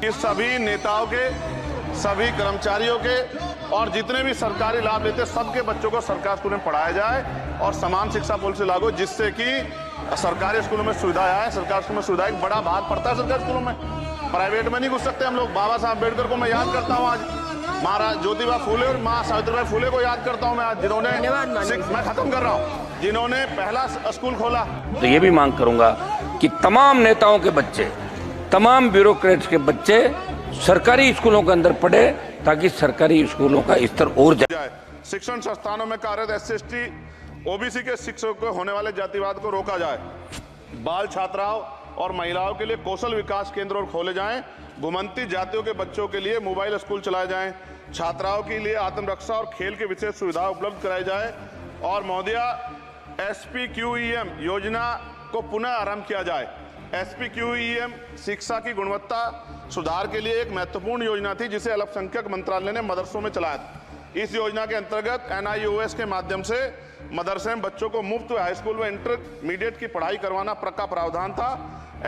कि सभी नेताओं के, सभी कर्मचारियों के और जितने भी सरकारी लाभ लेते सबके बच्चों को सरकारी स्कूल में पढ़ाया जाए और समान शिक्षा पॉलिसी लागू, जिससे कि सरकारी स्कूलों में सुविधाएं आए। सरकारी स्कूलों में सुविधा एक बड़ा भाग पड़ता है सरकारी स्कूलों में, प्राइवेट में नहीं घुस सकते हम लोग। बाबा साहब अम्बेडकर को मैं याद करता हूँ आज, महाराज ज्योतिबा फूले और माँ सावित्रीबाई फूले को याद करता हूँ मैं आज, जिन्होंने, मैं खत्म कर रहा हूँ, जिन्होंने पहला स्कूल खोला। तो ये भी मांग करूंगा कि तमाम नेताओं के बच्चे, तमाम ब्यूरोक्रेट्स के बच्चे सरकारी स्कूलों के अंदर पढ़े ताकि सरकारी स्कूलों का स्तर और जाए। शिक्षण संस्थानों में कार्यरत SC/ST OBC के शिक्षकों को होने वाले जातिवाद को रोका जाए। बाल छात्राओं और महिलाओं के लिए कौशल विकास केंद्र और खोले जाएं। घुमंती जातियों के बच्चों के लिए मोबाइल स्कूल चलाए जाएं। छात्राओं के लिए आत्मरक्षा और खेल की विशेष सुविधा उपलब्ध कराई जाए। और महोदया, SPQEM योजना को पुनः आरंभ किया जाए। SPQEM शिक्षा की गुणवत्ता सुधार के लिए एक महत्वपूर्ण योजना थी, जिसे अल्पसंख्यक मंत्रालय ने मदरसों में चलाया था। इस योजना के अंतर्गत NIOS के माध्यम से मदरसे में बच्चों को मुफ्त हाई स्कूल में इंटरमीडिएट की पढ़ाई करवाना का प्रावधान था।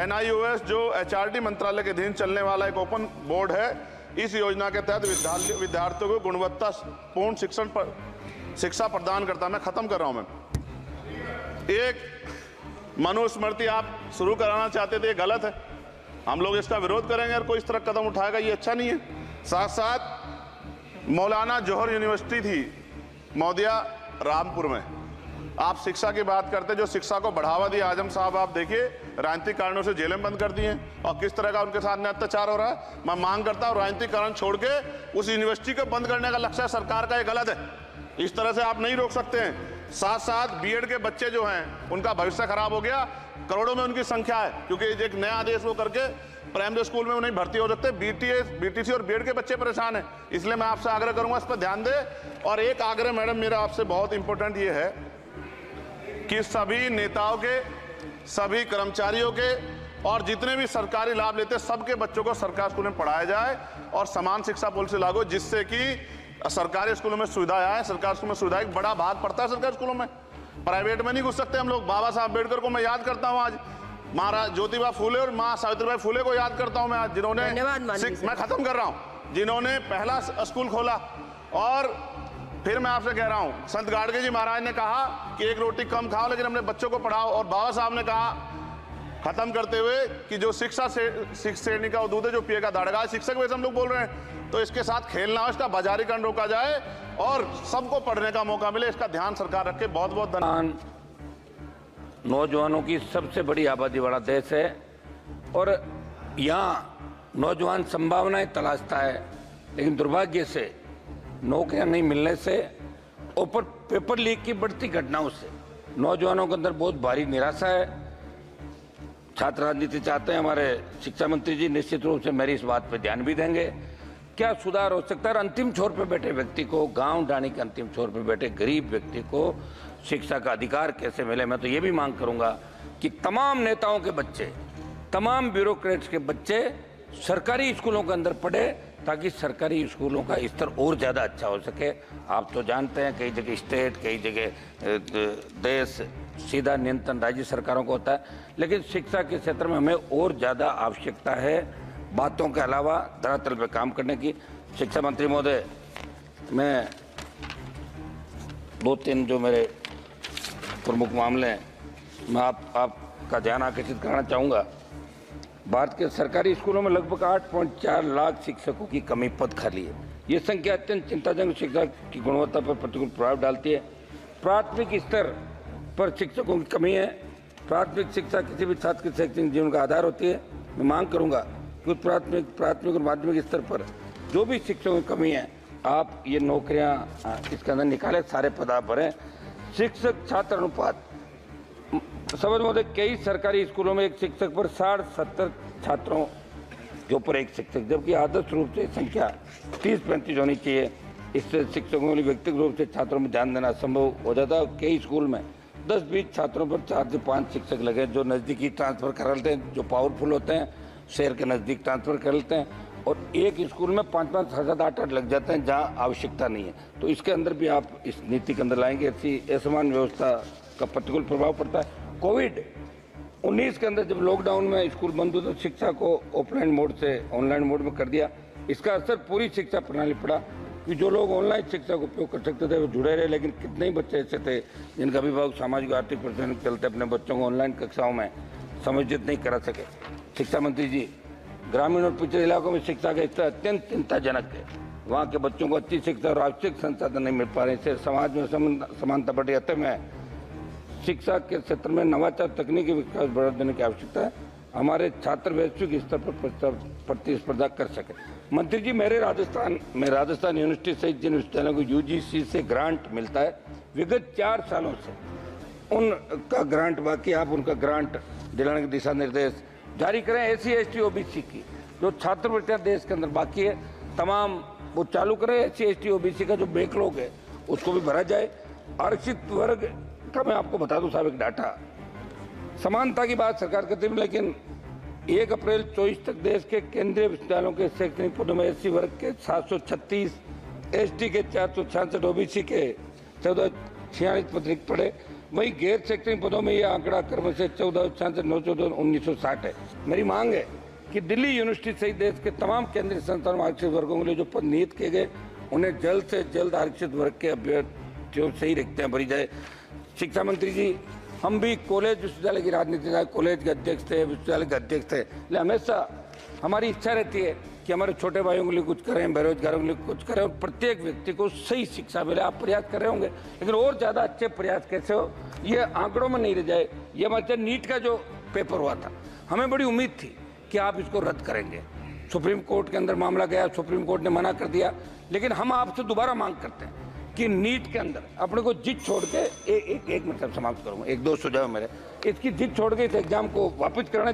NIOS जो HRD मंत्रालय के अधीन चलने वाला एक ओपन बोर्ड है, इस योजना के तहत विद्यार्थियों को गुणवत्तापूर्ण शिक्षा प्रदान करता है। मैं खत्म कर रहा हूं। मैं एक मनुस्मृति आप शुरू कराना चाहते थे, ये गलत है, हम लोग इसका विरोध करेंगे और कोई इस तरह कदम उठाएगा, ये अच्छा नहीं है। साथ साथ मौलाना जौहर यूनिवर्सिटी थी महोदया रामपुर में, आप शिक्षा की बात करते, जो शिक्षा को बढ़ावा दिया आजम साहब, आप देखिए राजनीतिक कारणों से जेलें बंद कर दी हैं और किस तरह का उनके साथ में अत्याचार हो रहा है। मैं मांग करता हूं राजनीतिक कारण छोड़ के उस यूनिवर्सिटी को बंद करने का लक्ष्य सरकार का, ये गलत है, इस तरह से आप नहीं रोक सकते हैं। साथ साथ BEd के बच्चे जो हैं उनका भविष्य खराब हो गया, करोड़ों में उनकी संख्या है, क्योंकि एक नया आदेश वो करके प्राइमरी स्कूल में वो नहीं भर्ती हो सकते। BTC और BEd के बच्चे परेशान हैं, इसलिए मैं आपसे आग्रह करूंगा इस पर ध्यान दें। और एक आग्रह मैडम मेरा आपसे बहुत इंपॉर्टेंट ये है कि सभी नेताओं के, सभी कर्मचारियों के और जितने भी सरकारी लाभ लेते सबके बच्चों को सरकारी स्कूल में पढ़ाया जाए और समान शिक्षा पॉलिसी लागू, जिससे कि सरकारी स्कूलों में सुविधाएं आए। सरकारी स्कूलों में सुविधा एक बड़ा भाग पड़ता है सरकारी स्कूलों में, प्राइवेट में नहीं घुस सकते हम लोग। बाबा साहब अम्बेडकर को मैं याद करता हूँ आज, महाराज ज्योतिबा फूले और माँ सावित्रीबाई फूले को याद करता हूँ मैं आज, जिन्होंने, मैं खत्म कर रहा हूँ, जिन्होंने पहला स्कूल खोला। और फिर मैं आपसे कह रहा हूँ, संत गाडगे जी महाराज ने कहा कि एक रोटी कम खाओ लेकिन अपने बच्चों को पढ़ाओ। और बाबा साहब ने कहा खत्म करते हुए कि जो शिक्षा श्रेणी का दूध है जो पिएगा दाड़ेगा। शिक्षक वैसे हम लोग बोल रहे हैं, तो इसके साथ खेलना हो, इसका बाजारीकरण रोका जाए और सबको पढ़ने का मौका मिले, इसका ध्यान सरकार रखे। बहुत बहुत धन्यवाद। नौजवानों की सबसे बड़ी आबादी वाला देश है और यहाँ नौजवान संभावनाएं तलाशता है, लेकिन दुर्भाग्य से नौकरियां नहीं मिलने से और पेपर लीक की बढ़ती घटनाओं से नौजवानों के अंदर बहुत भारी निराशा है। छात्र राजनीति चाहते हैं, हमारे शिक्षा मंत्री जी निश्चित रूप से मेरी इस बात पे ध्यान भी देंगे। क्या सुधार हो सकता है? अंतिम छोर पे बैठे व्यक्ति को, गांव डाणी के अंतिम छोर पे बैठे गरीब व्यक्ति को शिक्षा का अधिकार कैसे मिले? मैं तो ये भी मांग करूंगा कि तमाम नेताओं के बच्चे, तमाम ब्यूरोक्रेट्स के बच्चे सरकारी स्कूलों के अंदर पढ़े ताकि सरकारी स्कूलों का स्तर और ज़्यादा अच्छा हो सके। आप तो जानते हैं कई जगह स्टेट, कई जगह देश सीधा नियंत्रण राज्य सरकारों को होता है, लेकिन शिक्षा के क्षेत्र में हमें और ज़्यादा आवश्यकता है बातों के अलावा धरातल पे काम करने की। शिक्षा मंत्री महोदय, मैं 2-3 जो मेरे प्रमुख मामले हैं मैं आपका ध्यान आकर्षित करना चाहूँगा। भारत के सरकारी स्कूलों में लगभग 8.4 लाख शिक्षकों की कमी, पद खाली है। ये संख्या अत्यंत चिंताजनक शिक्षा की गुणवत्ता पर प्रतिकूल प्रभाव डालती है। प्राथमिक स्तर पर शिक्षकों की कमी है। प्राथमिक शिक्षा किसी भी छात्र के शैक्षणिक जीवन का आधार होती है। मैं मांग करूंगा कि प्राथमिक और माध्यमिक स्तर पर जो भी शिक्षकों की कमी है, आप ये नौकरियां इसके अंदर निकालें, सारे पद आप भरें। शिक्षक छात्र अनुपात, समझ महोदय, कई सरकारी स्कूलों में एक शिक्षक पर 60-70 छात्रों के ऊपर एक शिक्षक, जबकि आदर्श रूप से संख्या 30-35 होनी चाहिए। इससे शिक्षकों के व्यक्तिगत रूप से छात्रों में ध्यान देना संभव हो जाता है। कई स्कूल में 10-20 छात्रों पर 4 से 5 शिक्षक लगे, जो नज़दीकी ट्रांसफ़र कर लेते हैं, जो पावरफुल होते हैं शहर के नज़दीक ट्रांसफ़र कर लेते हैं, और एक स्कूल में 5-5, 7-8 लग जाते हैं जहाँ आवश्यकता नहीं है। तो इसके अंदर भी आप इस नीति के अंदर लाएंगे, ऐसी असमान व्यवस्था का प्रतिकूल प्रभाव पड़ता है। कोविड 19 के अंदर जब लॉकडाउन में स्कूल बंद हुआ तो शिक्षा को ऑफलाइन मोड से ऑनलाइन मोड में कर दिया। इसका असर पूरी शिक्षा प्रणाली पड़ा कि जो लोग ऑनलाइन शिक्षा का उपयोग कर सकते थे वो जुड़े रहे, लेकिन कितने ही बच्चे ऐसे थे जिनका अभिभावक सामाजिक आर्थिक परेशानी के चलते अपने बच्चों को ऑनलाइन कक्षाओं में समुचित नहीं करा सके। शिक्षा मंत्री जी, ग्रामीण और पिछड़े इलाकों में शिक्षा का स्तर अत्यंत चिंताजनक है। वहाँ के बच्चों को अच्छी शिक्षा और आवश्यक संसाधन नहीं मिल पा रहे। इससे समाज में समानता बढ़ी। अतः में शिक्षा के क्षेत्र में नवाचार तकनीकी विकास बढ़ा देने की आवश्यकता है, हमारे छात्र वैश्विक स्तर पर प्रतिस्पर्धा कर सके। मंत्री जी, मेरे राजस्थान यूनिवर्सिटी सहित जिन विश्वविद्यालयों को यूजीसी से ग्रांट मिलता है, विगत 4 सालों से उनका ग्रांट बाकी, आप उनका ग्रांट दिलाने के दिशा निर्देश जारी करें। SC ST OBC की जो छात्रवृत्तियां देश के अंदर बाकी है तमाम वो चालू करें। SC ST OBC का जो बैकलॉग है उसको भी भरा जाए। आरक्षित वर्ग का मैं आपको बता दूं साहब एक डाटा, समानता की बात सरकार करती है, लेकिन 1 अप्रैल 24 तक देश के केंद्रीय विश्वविद्यालयों के शैक्षणिक पदों में SC वर्ग के 736, ST के 466, OBC के 1446 पद रिक्त पड़े। वहीं गैर शैक्षणिक पदों में यह आंकड़ा क्रम से 1466, 914, 1960 है। मेरी मांग है कि दिल्ली यूनिवर्सिटी सहित देश के तमाम केंद्रीय संस्थानों में आरक्षित वर्गों के लिए जो पद नियत किए गए उन्हें जल्द से जल्द आरक्षित वर्ग के अभ्यर्थियों से ही रिक्तियां भरी जाए। शिक्षा मंत्री जी, हम भी कॉलेज विश्वविद्यालय की राजनीति में कॉलेज के अध्यक्ष थे, विश्वविद्यालय के अध्यक्ष थे, इसलिए हमेशा हमारी इच्छा रहती है कि हमारे छोटे भाइयों के लिए कुछ करें, बेरोजगारों के लिए कुछ करें और प्रत्येक व्यक्ति को सही शिक्षा मिले। आप प्रयास कर रहे होंगे, लेकिन और ज़्यादा अच्छे प्रयास कैसे हो ये आंकड़ों में नहीं रह जाए। ये हमारे नीट का जो पेपर हुआ था, हमें बड़ी उम्मीद थी कि आप इसको रद्द करेंगे। सुप्रीम कोर्ट के अंदर मामला गया, सुप्रीम कोर्ट ने मना कर दिया, लेकिन हम आपसे दोबारा मांग करते हैं कि नीट के अंदर अपने को जिद छोड़ के एक मतलब समाप्त करूंगा, 1-2 सुझाव मेरे, इसकी जिद छोड़ के इस एग्जाम को वापस करना